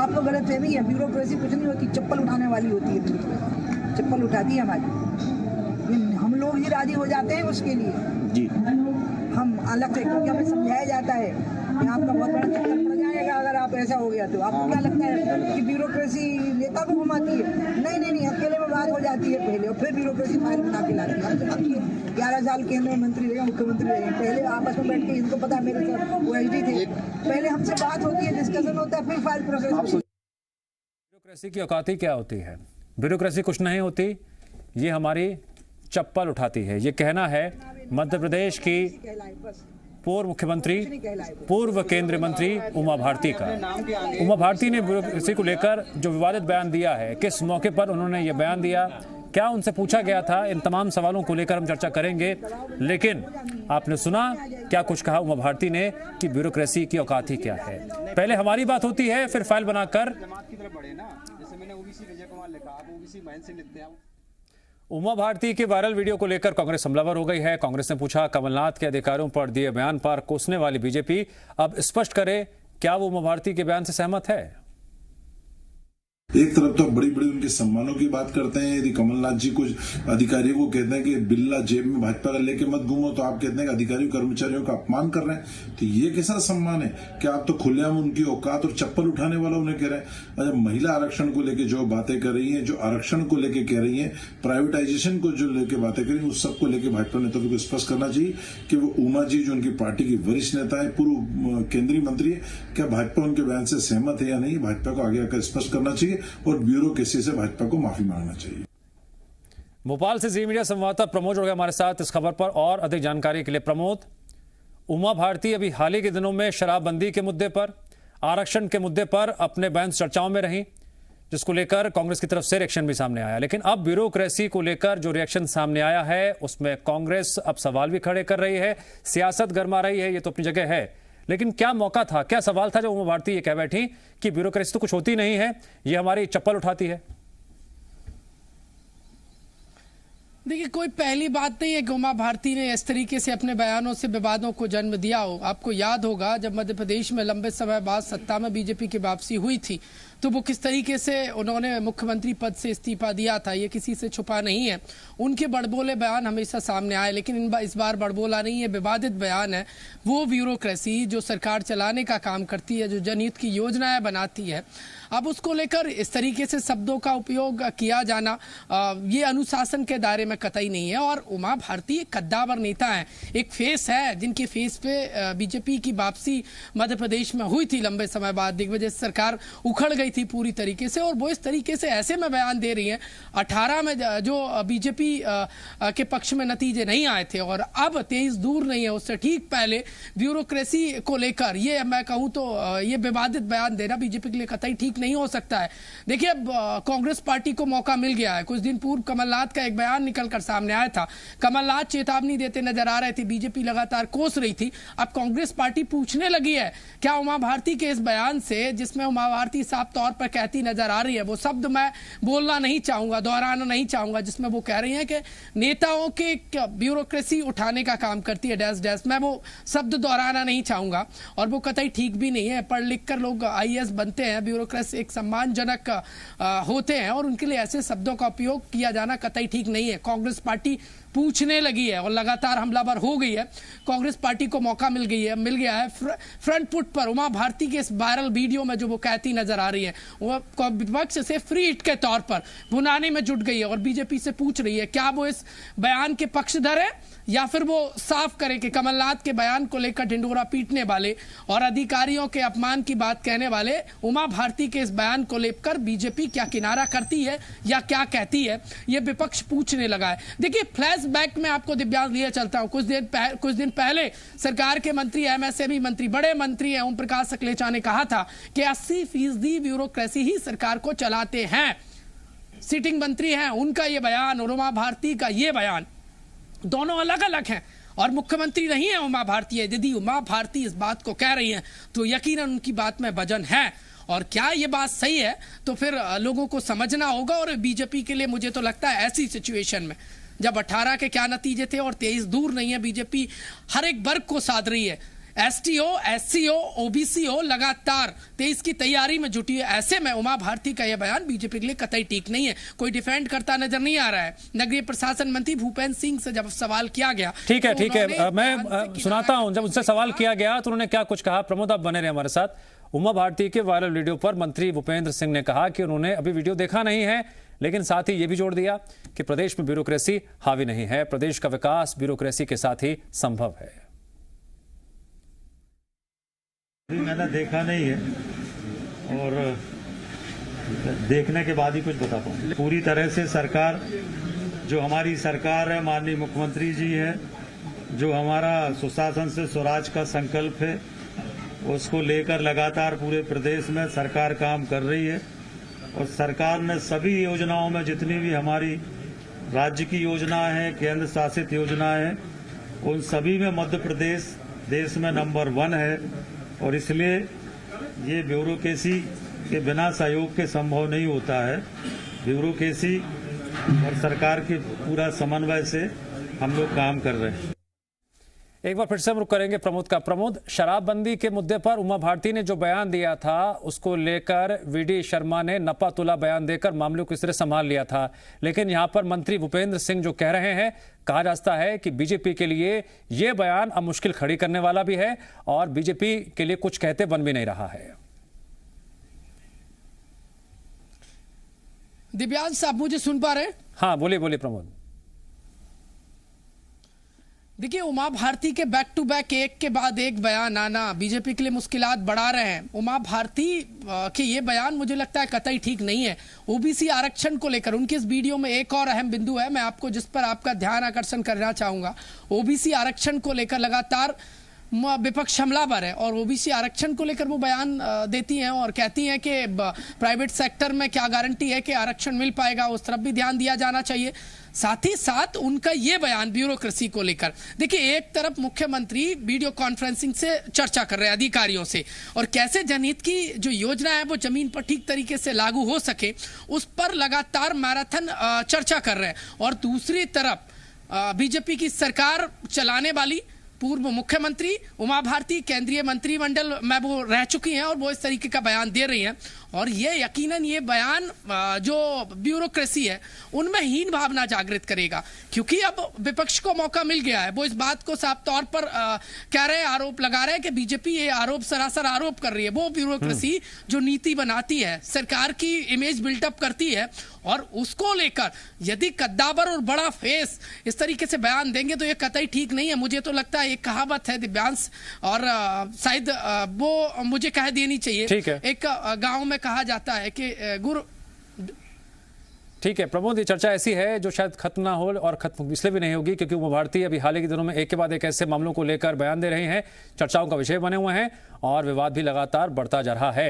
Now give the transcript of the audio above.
आपको गलतफहमी है। ब्यूरोक्रेसी कुछ नहीं होती, चप्पल उठाने वाली होती है, चप्पल उठाती है हमारी। हम लोग ही राजी हो जाते हैं उसके लिए जी, हम अलग से, क्योंकि हमें समझाया जाता है कि आपका बहुत बड़ा चक्कर पड़ जाएगा अगर आप ऐसा हो गया तो। आपको क्या लगता है कि ब्यूरोक्रेसी नेता को घुमाती है? नहीं नहीं नहीं, अकेले में बात हो जाती है पहले, और फिर ब्यूरोक्रेसी फाइल बना के लाती है। हम तो बाकी 11 साल केंद्रीय मंत्री रहे, मुख्यमंत्री रहे, पहले आपस में बैठ के इनको पता है, मेरे साथ वो एसडी थे, पहले हमसे बात होती है, डिस्कशन होता है, फिर फाइल प्रोसेस। ब्यूरोक्रेसी की औकाती क्या होती है? ब्यूरोक्रेसी कुछ नहीं होती, ये हमारी चप्पल उठाती है। ये कहना है मध्य प्रदेश की पूर्व मुख्यमंत्री, पूर्व केंद्रीय मंत्री उमा भारती का। उमा भारती ने ब्यूरोक्रेसी को लेकर जो विवादित बयान दिया है, किस मौके पर उन्होंने ये बयान दिया, क्या उनसे पूछा गया था, इन तमाम सवालों को लेकर हम चर्चा करेंगे। लेकिन आपने सुना क्या कुछ कहा उमा भारती ने कि ब्यूरोक्रेसी की औकात ही क्या है। पहले हमारी बात होती है, फिर फाइल बनाकर उमा भारती के वायरल वीडियो को लेकर कांग्रेस हमलावर हो गई है। कांग्रेस ने पूछा, कमलनाथ के अधिकारियों पर दिए बयान पर कोसने वाली बीजेपी अब स्पष्ट करे क्या वो उमा भारती के बयान से सहमत है। एक तरफ तो बड़ी बड़ी उनके सम्मानों की बात करते हैं, यदि कमलनाथ जी कुछ अधिकारियों को कहते हैं कि बिल्ला जेब में भाजपा का लेके मत घूमो, तो आप कहते हैं कि अधिकारियों कर्मचारियों का अपमान कर रहे हैं। तो ये कैसा सम्मान है कि आप तो खुलेआम उनकी औकात और चप्पल उठाने वाला उन्हें कह रहे हैं। अच्छा, महिला आरक्षण को लेकर जो बातें कर रही है, जो आरक्षण को लेकर कह रही है, प्राइवेटाइजेशन को जो लेकर बातें कर रही है, उस सबको लेकर भाजपा नेतृत्व को स्पष्ट करना चाहिए कि वो उमा जी जो उनकी पार्टी की वरिष्ठ नेता है, पूर्व केंद्रीय मंत्री है, क्या भाजपा उनके बयान से सहमत है या नहीं, भाजपा को आगे आकर स्पष्ट करना चाहिए और ब्यूरोक्रेसी से भाजपा को माफी मांगना चाहिए। भोपाल से जी मीडिया संवाददाता प्रमोद जुड़ गए हमारे साथ इस खबर पर और अधिक जानकारी के लिए। प्रमोद, उमा भारती अभी हाल ही के दिनों में शराबबंदी के मुद्दे पर, आरक्षण के मुद्दे पर अपने बयान चर्चाओं में रही, जिसको लेकर कांग्रेस की तरफ से रिएक्शन भी सामने आया। लेकिन अब ब्यूरोक्रेसी को लेकर जो रिएक्शन सामने आया है उसमें कांग्रेस अब सवाल भी खड़े कर रही है, सियासत गरमा रही है, ये तो अपनी जगह है। लेकिन क्या मौका था, क्या सवाल था जब उमा भारती ये कह बैठी कि ब्यूरोक्रेसी तो कुछ होती नहीं है, ये हमारी चप्पल उठाती है? देखिए, कोई पहली बात नहीं है कि उमा भारती ने इस तरीके से अपने बयानों से विवादों को जन्म दिया हो। आपको याद होगा जब मध्य प्रदेश में लंबे समय बाद सत्ता में बीजेपी की वापसी हुई थी तो वो किस तरीके से उन्होंने मुख्यमंत्री पद से इस्तीफा दिया था, ये किसी से छुपा नहीं है। उनके बड़बोले बयान हमेशा सामने आए, लेकिन इस बार बड़बोला नहीं है, विवादित बयान है। वो ब्यूरोक्रेसी जो सरकार चलाने का काम करती है, जो जनहित की योजनाएं बनाती है, अब उसको लेकर इस तरीके से शब्दों का उपयोग किया जाना ये अनुशासन के दायरे में कतई नहीं है। और उमा भारती एक कद्दावर नेता है, एक फेस है जिनके फेस पे बीजेपी की वापसी मध्य प्रदेश में हुई थी लंबे समय बाद। दिग्विजय सरकार उखड़ गई थी पूरी तरीके से, और वो इस तरीके से ऐसे में बयान दे रही हैं। 18 में जो बीजेपी के पक्ष में नतीजे नहीं आए थे और अब 23 दूर नहीं है, उससे ठीक पहले ब्यूरोक्रेसी को लेकर ये मैं कहूं तो ये विवादित बयान देना बीजेपी के लिए कतई ठीक नहीं हो सकता है। देखिए, अब कांग्रेस पार्टी को मौका मिल गया है। कुछ दिन पूर्व कमलनाथ का एक बयान निकलकर सामने आया था, कमलनाथ चेतावनी देते नजर आ रहे थे, बीजेपी लगातार कोस रही थी। अब कांग्रेस पार्टी पूछने लगी है क्या उमा भारती के इस बयान से, जिसमें उमा भारती साफ तौर पर कहती नजर आ रही है, वो शब्द मैं बोलना नहीं चाहूंगा, दोहराना नहीं चाहूंगा, जिसमें वो कह रही हैं कि नेताओं के ब्यूरोक्रेसी उठाने का काम करती है डैश डैश, मैं वो शब्द दोहराना नहीं चाहूंगा और वो कतई ठीक भी नहीं है। पढ़ लिख कर लोग आईएएस बनते हैं, ब्यूरोक्रेसी एक सम्मानजनक होते हैं और उनके लिए ऐसे शब्दों का उपयोग किया जाना कतई ठीक नहीं है। कांग्रेस पार्टी पूछने लगी है और लगातार हमलावर हो गई है। कांग्रेस पार्टी को मौका मिल गया है फ्रंट फुट पर उमा भारती के इस वायरल वीडियो में जो वो कहती नजर आ रही है, वो विपक्ष से फ्री हिट के तौर पर भुनाने में जुट गई है और बीजेपी से पूछ रही है क्या वो इस बयान के पक्षधर है या फिर वो साफ करे कि कमलनाथ के बयान को लेकर ढिंडोरा पीटने वाले और अधिकारियों के अपमान की बात कहने वाले उमा भारती के इस बयान को लेकर बीजेपी क्या किनारा करती है या क्या कहती है, ये विपक्ष पूछने लगा है। देखिए, फ्लैशबैक में आपको दिव्यांग लिए चलता हूं। कुछ दिन पहले सरकार के मंत्री, एमएसएमई मंत्री, बड़े मंत्री हैं, ओम प्रकाश सकलेचा ने कहा था कि 80% ब्यूरोक्रेसी ही सरकार को चलाते हैं। सिटिंग मंत्री हैं, उनका ये बयान और उमा भारती का ये बयान दोनों अलग अलग हैं और मुख्यमंत्री नहीं है उमा भारती है। यदि उमा भारती इस बात को कह रही हैं तो यकीनन उनकी बात में वजन है और क्या ये बात सही है तो फिर लोगों को समझना होगा। और बीजेपी के लिए मुझे तो लगता है ऐसी सिचुएशन में जब 18 के क्या नतीजे थे और 23 दूर नहीं है, बीजेपी हर एक वर्ग को साध रही है। एसटी हो, एससी हो, ओबीसी हो, लगातार 23 की तैयारी में जुटी है। ऐसे में उमा भारती का यह बयान बीजेपी के लिए कतई ठीक नहीं है। कोई डिफेंड करता नजर नहीं आ रहा है। नगरीय प्रशासन मंत्री भूपेंद्र सिंह से जब सवाल किया गया, ठीक है, मैं सुनाता हूं। जब उनसे सवाल किया गया तो उन्होंने क्या कुछ कहा। प्रमोद, आप बने रहे हमारे साथ। उमा भारती के वायरल वीडियो पर मंत्री भूपेंद्र सिंह ने कहा कि उन्होंने अभी वीडियो देखा नहीं है, लेकिन साथ ही यह भी जोड़ दिया कि प्रदेश में ब्यूरोक्रेसी हावी नहीं है, प्रदेश का विकास ब्यूरोक्रेसी के साथ ही संभव है। अभी मैंने देखा नहीं है और देखने के बाद ही कुछ बता पाऊँ। पूरी तरह से सरकार, जो हमारी सरकार है, माननीय मुख्यमंत्री जी है, जो हमारा सुशासन से स्वराज का संकल्प है, उसको लेकर लगातार पूरे प्रदेश में सरकार काम कर रही है। और सरकार ने सभी योजनाओं में, जितनी भी हमारी राज्य की योजना है, केंद्र शासित योजना है, उन सभी में मध्य प्रदेश देश में नंबर 1 है। और इसलिए ये ब्यूरोक्रेसी के बिना सहयोग के संभव नहीं होता है। ब्यूरोक्रेसी और सरकार के पूरा समन्वय से हम लोग काम कर रहे हैं। एक बार फिर से हम रुक करेंगे प्रमोद का। प्रमोद, शराबबंदी के मुद्दे पर उमा भारती ने जो बयान दिया था, उसको लेकर वीडी शर्मा ने नपा तुला बयान देकर मामले को इस तरह संभाल लिया था। लेकिन यहां पर मंत्री भूपेंद्र सिंह जो कह रहे हैं, कहा जाता है कि बीजेपी के लिए यह बयान अब मुश्किल खड़ी करने वाला भी है और बीजेपी के लिए कुछ कहते बन भी नहीं रहा है। दिव्यांश, आप मुझे सुन पा रहे हैं? हाँ, बोलिए प्रमोद। देखिए, उमा भारती के बैक टू बैक एक के बाद एक बयान आना बीजेपी के लिए मुश्किलात बढ़ा रहे हैं। उमा भारती के ये बयान मुझे लगता है कतई ठीक नहीं है। ओबीसी आरक्षण को लेकर उनके इस वीडियो में एक और अहम बिंदु है, मैं आपको जिस पर आपका ध्यान आकर्षण करना चाहूंगा। ओबीसी आरक्षण को लेकर लगातार विपक्ष हमलावर है और ओबीसी आरक्षण को लेकर वो बयान देती हैं और कहती हैं कि प्राइवेट सेक्टर में क्या गारंटी है कि आरक्षण मिल पाएगा, उस तरफ भी ध्यान दिया जाना चाहिए। साथ ही साथ उनका ये बयान ब्यूरोक्रेसी को लेकर, देखिए, एक तरफ मुख्यमंत्री वीडियो कॉन्फ्रेंसिंग से चर्चा कर रहे हैं अधिकारियों से और कैसे जनहित की जो योजना है वो जमीन पर ठीक तरीके से लागू हो सके, उस पर लगातार मैराथन चर्चा कर रहे हैं। और दूसरी तरफ बीजेपी की सरकार चलाने वाली पूर्व मुख्यमंत्री उमा भारती केंद्रीय मंत्रिमंडल में वो रह चुकी हैं और वो इस तरीके का बयान दे रही हैं। और ये यकीनन ये बयान जो ब्यूरोक्रेसी है उनमें हीन भावना जागृत करेगा, क्योंकि अब विपक्ष को मौका मिल गया है। वो इस बात को साफ तौर पर कह रहे हैं, आरोप लगा रहे हैं कि बीजेपी ये आरोप सरासर आरोप कर रही है। वो ब्यूरोक्रेसी जो नीति बनाती है, सरकार की इमेज बिल्टअप करती है, और उसको लेकर यदि कद्दावर और बड़ा फेस इस तरीके से बयान देंगे तो ये कतई ठीक नहीं है। मुझे तो लगता है एक कहावत है दिव्यांश, और शायद वो मुझे कह देनी चाहिए। एक गांव में कहा जाता है कि गुरु। ठीक है प्रमोद, ये चर्चा ऐसी है जो शायद खत्म ना हो, और खत्म इसलिए भी नहीं होगी क्योंकि उमा भारती अभी हाल ही के दिनों में एक के बाद एक ऐसे मामलों को लेकर बयान दे रहे हैं, चर्चाओं का विषय बने हुए हैं और विवाद भी लगातार बढ़ता जा रहा है।